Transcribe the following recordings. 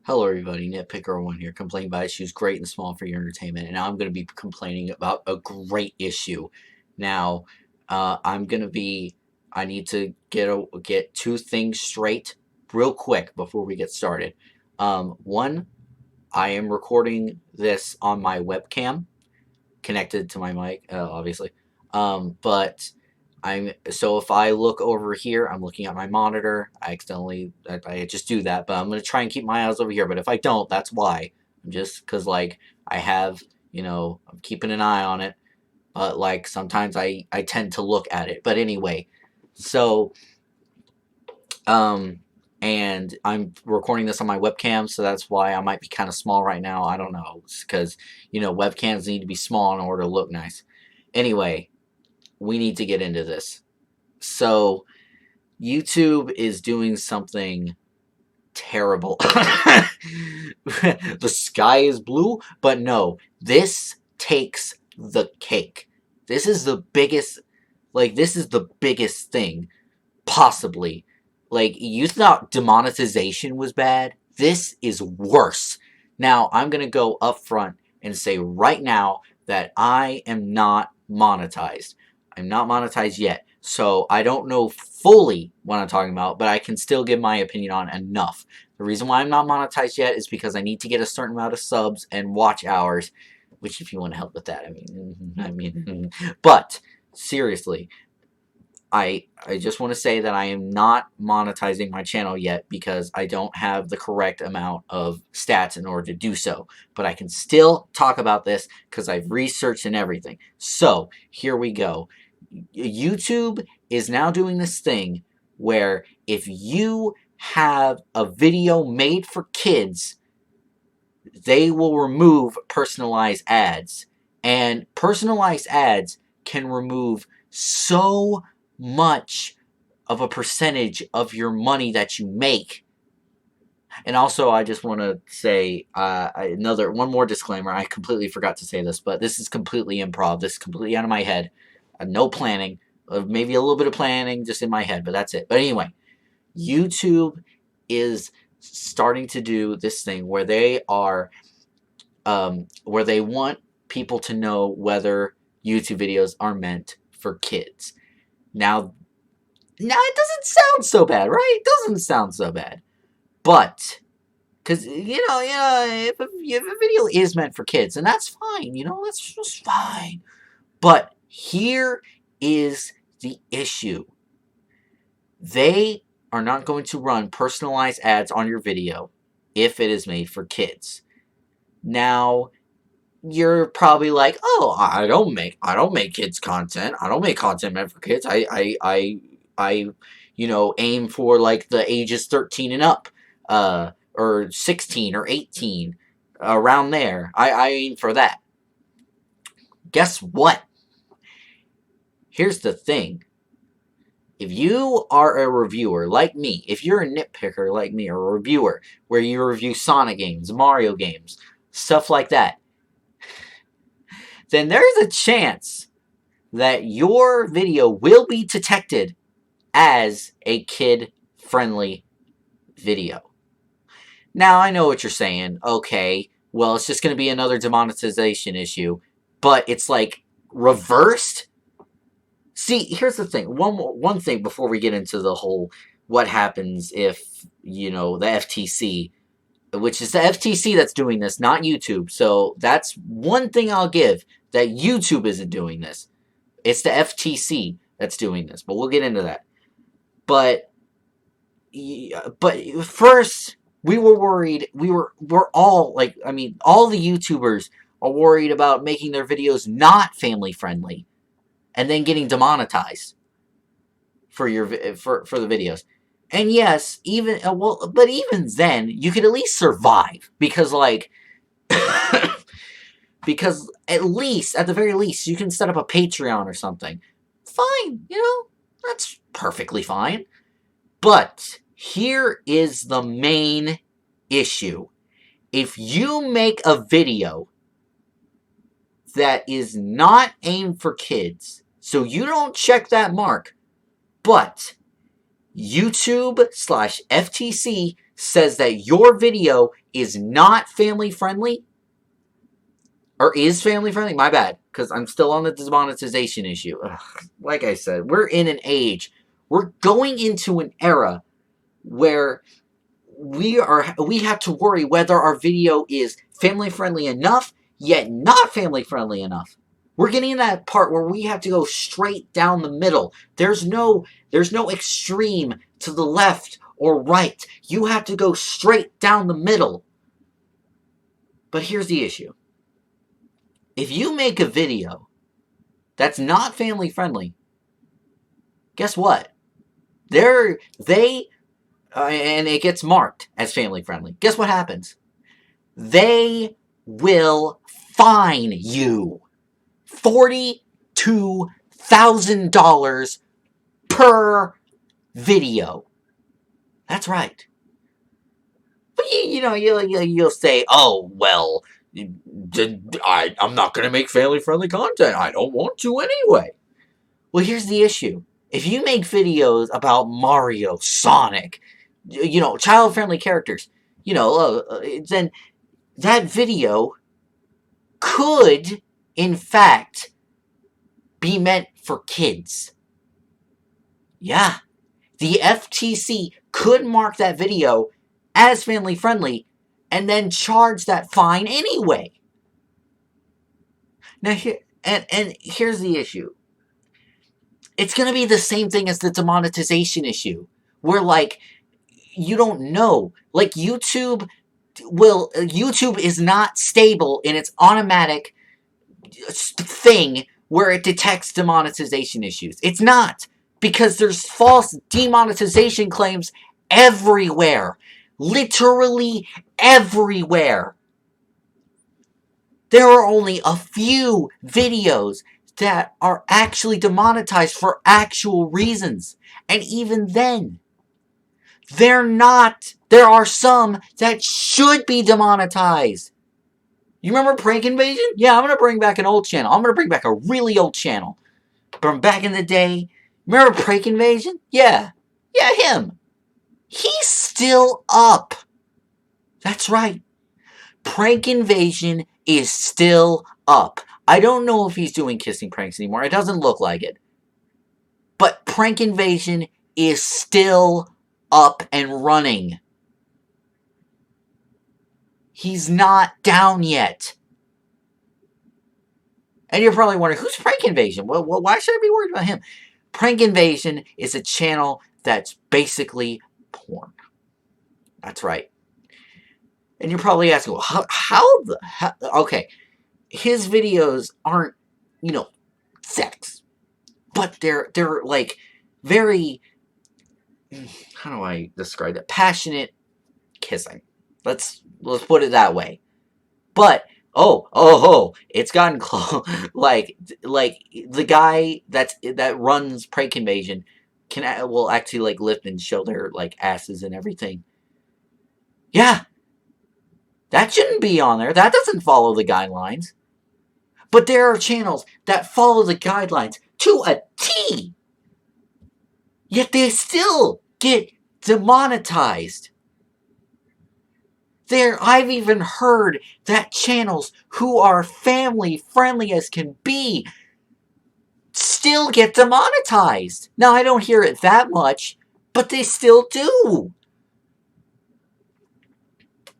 Hello everybody, Nitpicker1 here, complaining about issues great and small for your entertainment, and now I'm going to be complaining about a great issue. Now, I need to get two things straight real quick before we get started. One, I am recording this on my webcam, connected to my mic, obviously. But so if I look over here, I'm looking at my monitor. I just do that, but I'm gonna try and keep my eyes over here. But if I don't, that's why. I'm just because like I have, I'm keeping an eye on it. But like sometimes I tend to look at it. But anyway, so um. And I'm recording this on my webcam, so that's why I might be kind of small right now. I don't know, because webcams need to be small in order to look nice. Anyway, we need to get into this. So, YouTube is doing something terrible. The sky is blue, but no, this takes the cake. This is the biggest, this is the biggest thing, possibly. Like, you thought demonetization was bad? This is worse. Now, I'm going to go up front and say right now that I am not monetized. I'm not monetized yet. So I don't know fully what I'm talking about, but I can still give my opinion on enough. The reason why I'm not monetized yet is because I need to get a certain amount of subs and watch hours, which if you want to help with that, but seriously, I just want to say that I am not monetizing my channel yet because I don't have the correct amount of stats in order to do so. But I can still talk about this because I've researched and everything. So, here we go. YouTube is now doing this thing where if you have a video made for kids, they will remove personalized ads. And personalized ads can remove so much of a percentage of your money that you make. And also, I just want to say one more disclaimer. I completely forgot to say this, but this is completely improv. This is completely out of my head. No planning. Maybe a little bit of planning just in my head, but that's it. But anyway, YouTube is starting to do this thing where they are, where they want people to know whether YouTube videos are meant for kids. Now it doesn't sound so bad, right? It doesn't sound so bad. But, because, if a video is meant for kids, and that's fine, that's just fine. But here is the issue. They are not going to run personalized ads on your video if it is made for kids. Now, you're probably like, oh, I don't make kids content. I don't make content meant for kids. I aim for like the ages 13 and up, or 16 or 18, around there. I aim for that. Guess what? Here's the thing. If you are a reviewer like me, if you're a nitpicker like me, or a reviewer where you review Sonic games, Mario games, stuff like that, then there's a chance that your video will be detected as a kid-friendly video. Now, I know what you're saying. Okay, well, it's just going to be another demonetization issue. But it's like reversed. See, here's the thing. One thing before we get into the whole what happens if, the FTC, which is the FTC that's doing this, not YouTube. So that's one thing I'll give, that YouTube isn't doing this. It's the FTC that's doing this. But we'll get into that. But first, we were worried. We're all like, all the YouTubers are worried about making their videos not family friendly, and then getting demonetized for for the videos. And yes, but even then, you could at least survive because because at the very least, you can set up a Patreon or something. Fine, that's perfectly fine. But here is the main issue. If you make a video that is not aimed for kids, so you don't check that mark, but YouTube/FTC says that your video is not family friendly, or is family friendly, my bad, because I'm still on the demonetization issue. Ugh, like I said, we're in an age, we're going into an era where we have to worry whether our video is family friendly enough, yet not family friendly enough. We're getting to that part where we have to go straight down the middle. There's no extreme to the left or right. You have to go straight down the middle. But here's the issue. If you make a video that's not family friendly, guess what? And it gets marked as family friendly. Guess what happens? They will fine you $42,000 per video. That's right. But you'll say, oh, well, I'm not going to make family-friendly content. I don't want to anyway. Well, here's the issue. If you make videos about Mario, Sonic, child-friendly characters, then that video could, in fact, be meant for kids. Yeah. The FTC could mark that video as family-friendly and then charge that fine anyway. Now, here's the issue. It's going to be the same thing as the demonetization issue, where, you don't know. YouTube is not stable in its automatic thing where it detects demonetization issues. It's not, because there's false demonetization claims everywhere. Literally everywhere. There are only a few videos that are actually demonetized for actual reasons. And even then, they're not. There are some that should be demonetized. You remember Prank Invasion? Yeah, I'm going to bring back an old channel. I'm going to bring back a really old channel from back in the day. Remember Prank Invasion? Yeah. Yeah, him. He's still up. That's right. Prank Invasion is still up. I don't know if he's doing kissing pranks anymore. It doesn't look like it. But Prank Invasion is still up and running. He's not down yet. And you're probably wondering, who's Prank Invasion? Well, why should I be worried about him? Prank Invasion is a channel that's basically porn. That's right. And you're probably asking, well, how the hell? Okay, his videos aren't, sex. But they're very, how do I describe that? Passionate kissing. Let's put it that way. But it's gotten close. like the guy that runs Prank Invasion will actually lift and show their asses and everything. Yeah, that shouldn't be on there. That doesn't follow the guidelines. But there are channels that follow the guidelines to a T. Yet they still get demonetized. I've even heard that channels who are family friendly as can be still get demonetized. Now, I don't hear it that much, but they still do.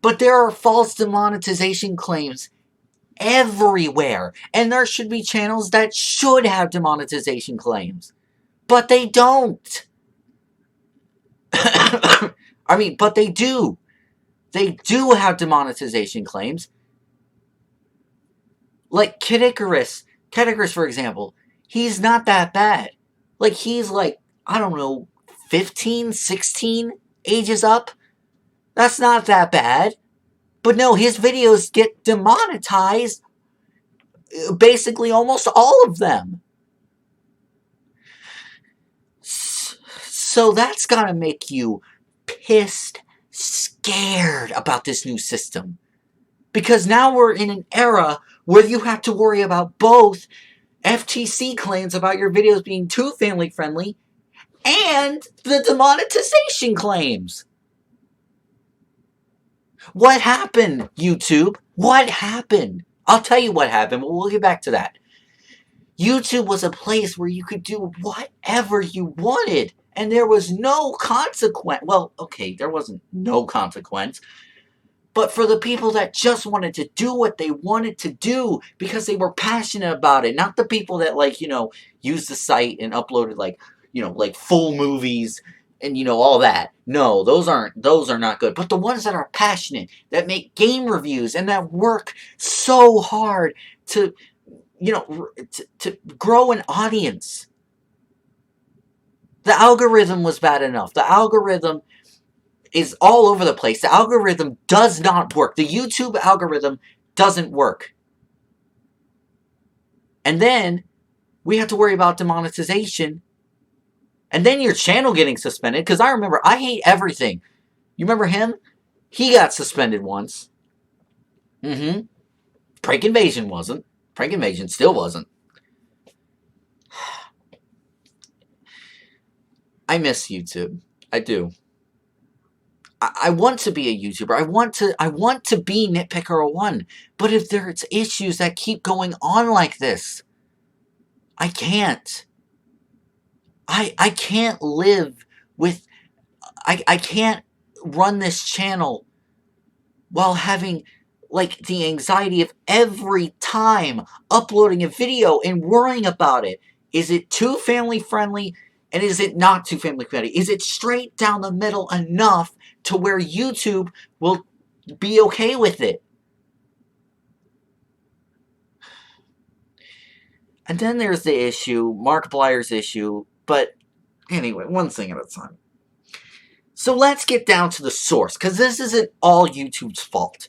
But there are false demonetization claims everywhere. And there should be channels that should have demonetization claims. But they don't. But they do. They do have demonetization claims. Like Kid Icarus. Kid Icarus, for example. He's not that bad. He's 15, 16 ages up. That's not that bad. But no, his videos get demonetized. Basically, almost all of them. So that's gotta make you pissed, scared about this new system. Because now we're in an era where you have to worry about both FTC claims about your videos being too family friendly and the demonetization claims. What happened, YouTube? What happened? I'll tell you what happened, but we'll get back to that. YouTube was a place where you could do whatever you wanted, and there was no consequence. Well, okay, there wasn't no consequence, but for the people that just wanted to do what they wanted to do because they were passionate about it, not the people that, like, used the site and uploaded, like, like full movies and, all that. No, those are not good. But the ones that are passionate, that make game reviews and that work so hard to, to grow an audience. The algorithm was bad enough. The algorithm is all over the place. The algorithm does not work. The YouTube algorithm doesn't work. And then we have to worry about demonetization. And then your channel getting suspended. Because I remember, I hate everything. You remember him? He got suspended once. Prank Invasion wasn't. Prank Invasion still wasn't. I miss YouTube. I do. I want to be a YouTuber. I want to be Nitpicker01. But if there's issues that keep going on like this, I can't. I can't live with... I can't run this channel while having, like, the anxiety of every time uploading a video and worrying about it. Is it too family friendly? And is it not too family friendly? Is it straight down the middle enough to where YouTube will be okay with it? And then there's the issue, Markiplier's issue, but anyway, one thing at a time. So let's get down to the source, because this isn't all YouTube's fault.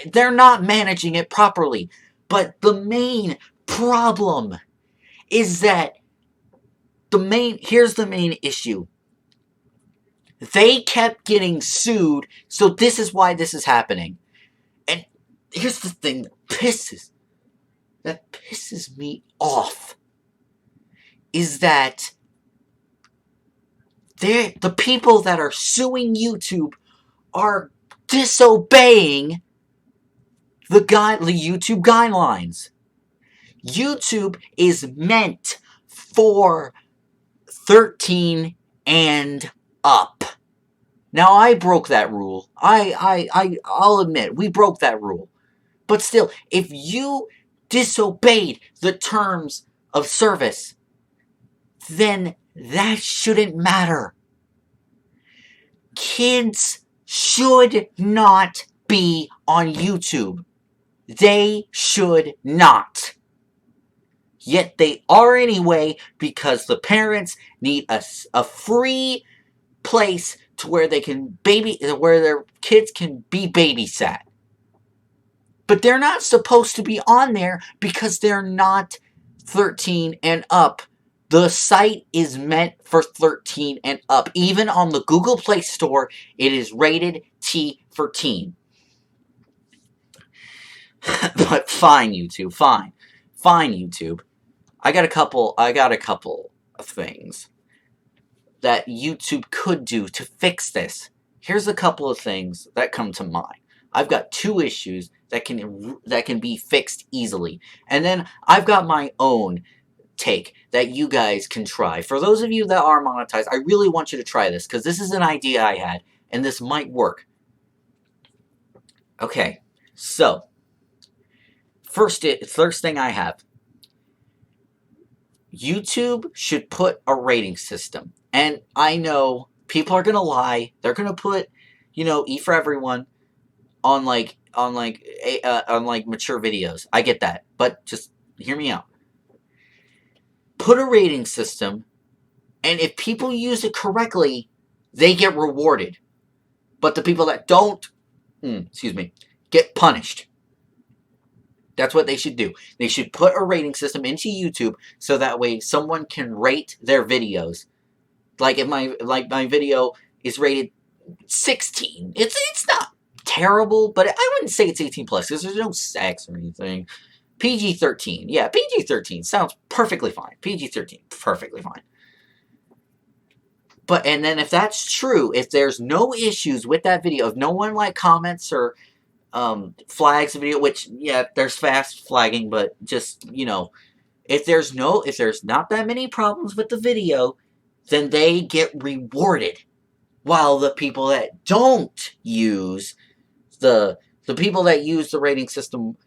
They're not managing it properly. But the main problem is that here's the main issue. They kept getting sued, so this is why this is happening. And here's the thing that pisses me off is that the people that are suing YouTube are disobeying the YouTube guidelines. YouTube is meant for 13 and up. Now, I broke that rule. I'll admit, we broke that rule. But still, if you disobeyed the terms of service, then that shouldn't matter. Kids should not be on YouTube. They should not. Yet they are anyway, because the parents need a free place to where they can where their kids can be babysat. But they're not supposed to be on there because they're not 13 and up. The site is meant for 13 and up. Even on the Google Play Store, it is rated T for teen. But fine, YouTube, fine. Fine, YouTube. I got a couple of things that YouTube could do to fix this. Here's a couple of things that come to mind. I've got 2 issues that can be fixed easily. And then I've got my own take that you guys can try. For those of you that are monetized, I really want you to try this, because this is an idea I had, and this might work. Okay, so first thing I have. YouTube should put a rating system. And I know people are going to lie. They're going to put, E for everyone on mature videos. I get that. But just hear me out. Put a rating system, and if people use it correctly, they get rewarded. But the people that don't, get punished. That's what they should do. They should put a rating system into YouTube so that way someone can rate their videos. Like if my video is rated 16, it's not terrible, but I wouldn't say it's 18 plus because there's no sex or anything. PG-13, yeah, PG-13 sounds perfectly fine. PG-13, perfectly fine. But, and then if that's true, if there's no issues with that video, if no one like comments or flags the video, which, yeah, there's fast flagging, but just, you know, if there's not that many problems with the video, then they get rewarded. While the people that don't use the people that use the rating system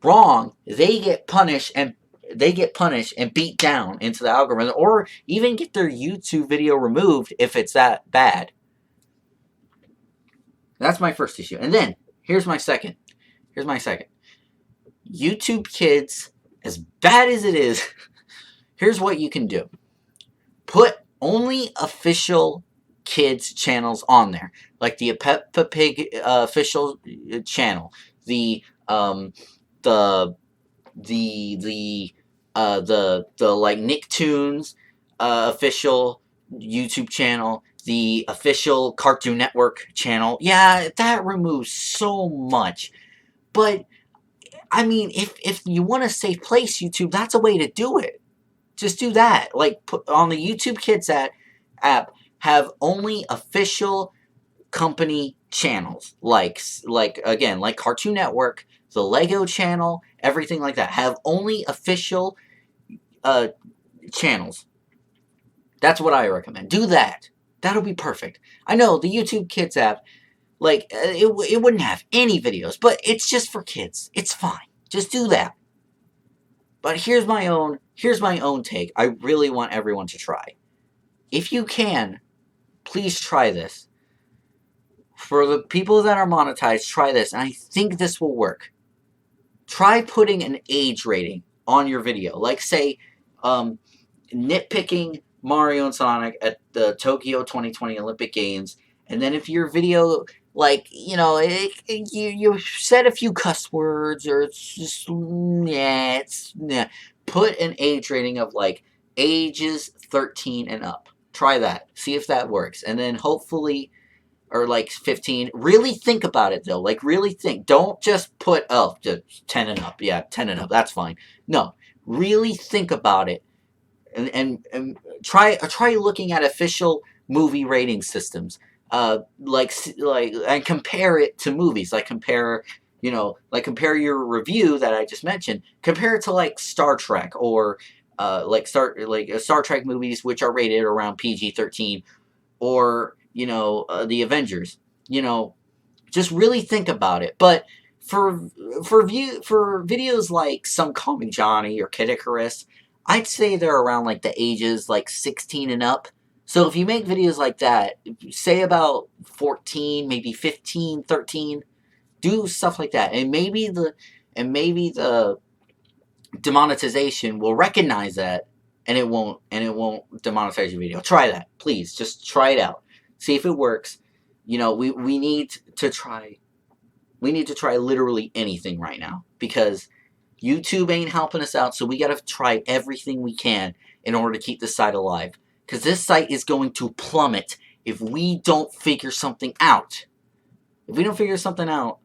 wrong, they get punished and beat down into the algorithm, or even get their YouTube video removed if it's that bad. That's my first issue. And then here's my second. YouTube Kids, as bad as it is, here's what you can do. Put only official kids channels on there, like the Peppa Pig official channel, the like Nicktoons official YouTube channel, the official Cartoon Network channel. Yeah, that removes so much. But I mean, if you want a safe place, YouTube, that's a way to do it. Just do that. Like, put on the YouTube Kids app, have only official company channels, like again, like Cartoon Network, the Lego channel, everything like that. Have only official channels. That's what I recommend. Do that. That'll be perfect. I know the YouTube Kids app, like, it wouldn't have any videos, but it's just for kids. It's fine. Just do that. But here's my own take. I really want everyone to try. If you can, please try this. For the people that are monetized, try this, and I think this will work. Try putting an age rating on your video. Like, say, nitpicking Mario and Sonic at the Tokyo 2020 Olympic Games, and then if your video, like, you know, you said a few cuss words, or it's just, put an age rating of, like, ages 13 and up. Try that. See if that works. And then hopefully, or like 15, really think about it, though. Like, really think. Don't just put, just 10 and up. Yeah, 10 and up. That's fine. No. Really think about it. And try looking at official movie rating systems. And compare it to movies. Like, compare your review that I just mentioned. Compare it to, like, Star Trek, or Star Trek movies, which are rated around PG-13, or, the Avengers. Just really think about it. But for videos like Some Call Me Johnny or Kid Icarus, I'd say they're around, like, the ages, like, 16 and up. So if you make videos like that, say about 14, maybe 15, 13, do stuff like that. And maybe the demonetization will recognize that, and it won't demonetize your video. Try that. Please, just try it out. See if it works. We need to try literally anything right now, because YouTube ain't helping us out, so we gotta try everything we can in order to keep this site alive. Because this site is going to plummet if we don't figure something out. If we don't figure something out,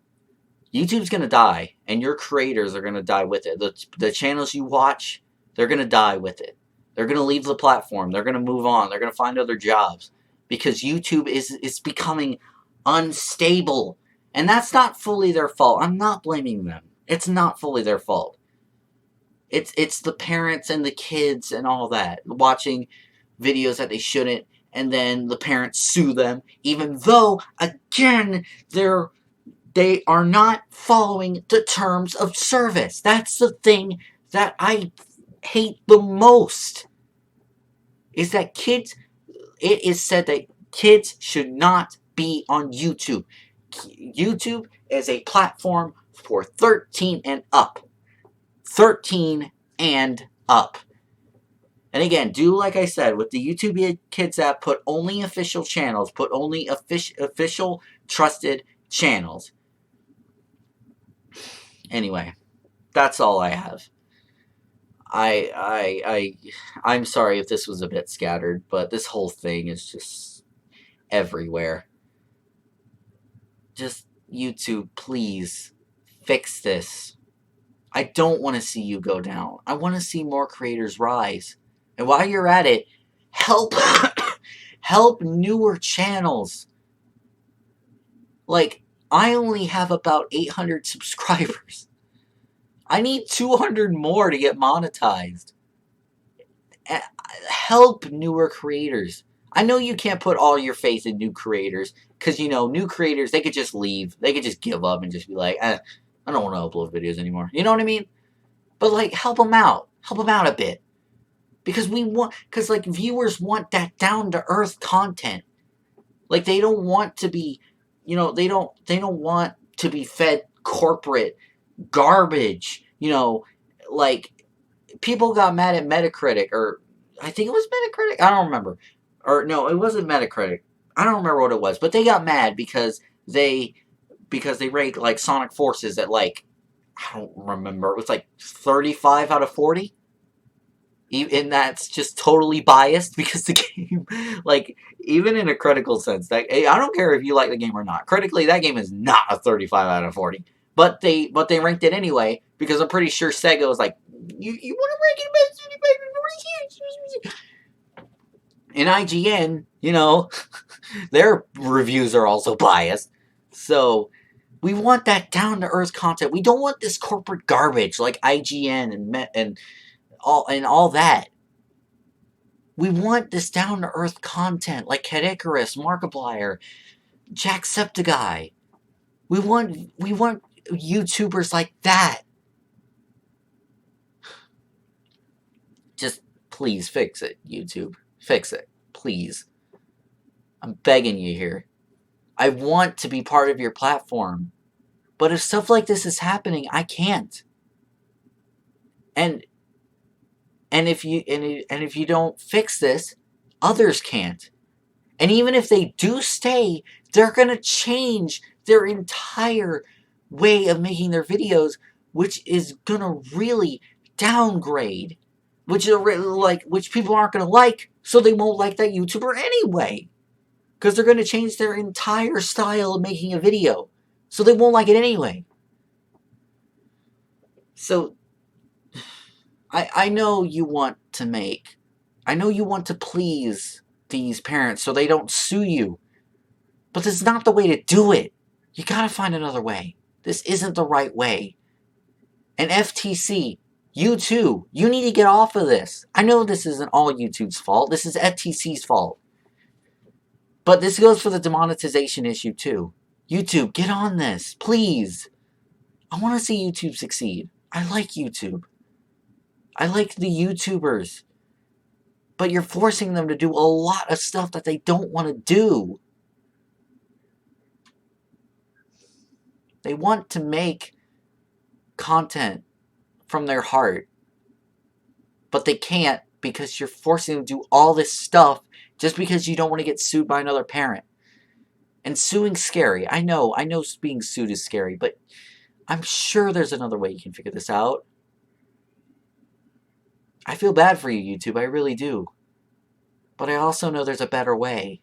YouTube's going to die, and your creators are going to die with it. The channels you watch, they're going to die with it. They're going to leave the platform. They're going to move on. They're going to find other jobs. Because YouTube is becoming unstable. And that's not fully their fault. I'm not blaming them. It's not fully their fault. It's the parents and the kids and all that, watching videos that they shouldn't, and then the parents sue them, even though, again, they are not following the terms of service. That's the thing that I hate the most, is that it is said that kids should not be on YouTube. YouTube is a platform for 13 and up. 13 and up. And again, do like I said, with the YouTube Kids app, put only official channels. Put only official trusted channels. Anyway, that's all I have. I'm sorry if this was a bit scattered, but this whole thing is just everywhere. Just, YouTube, please fix this. I don't want to see you go down. I want to see more creators rise. And while you're at it, help help newer channels. Like, I only have about 800 subscribers. I need 200 more to get monetized. Help newer creators. I know you can't put all your faith in new creators, because, new creators, they could just leave. They could just give up and just be like, I don't want to upload videos anymore. You know what I mean? But, like, help them out. Help them out a bit. Because viewers want that down-to-earth content. Like, they don't want to be, they don't want to be fed corporate garbage. Like, people got mad at Metacritic, or I think it was Metacritic. I don't remember. Or no, it wasn't Metacritic. I don't remember what it was, but they got mad because they ranked like Sonic Forces at like, I don't remember. It was like 35 out of 40. And that's just totally biased because the game, like, even in a critical sense, I don't care if you like the game or not. Critically, that game is not a 35 out of 40. But they ranked it anyway, because I'm pretty sure Sega was like, you want to rank it best 35 out of 40? And IGN, their reviews are also biased. So we want that down-to-earth content. We don't want this corporate garbage like IGN and all that. We want this down-to-earth content like Cat Icarus, Markiplier, Jacksepticeye. We want YouTubers like that. Just please fix it, YouTube. Fix it. Please. I'm begging you here. I want to be part of your platform. But if stuff like this is happening, I can't. And if you don't fix this, others can't. And even if they do stay, they're going to change their entire way of making their videos, which is going to really downgrade, which people aren't going to like, so they won't like that YouTuber anyway. Because they're going to change their entire style of making a video, so they won't like it anyway. So I know you want to please these parents so they don't sue you. But this is not the way to do it. You gotta find another way. This isn't the right way. And FTC, you too, you need to get off of this. I know this isn't all YouTube's fault. This is FTC's fault. But this goes for the demonetization issue too. YouTube, get on this, please. I want to see YouTube succeed. I like YouTube. I like the YouTubers. But you're forcing them to do a lot of stuff that they don't want to do. They want to make content from their heart. But they can't because you're forcing them to do all this stuff just because you don't want to get sued by another parent. And suing's scary. I know being sued is scary, but I'm sure there's another way you can figure this out. I feel bad for you, YouTube. I really do. But I also know there's a better way.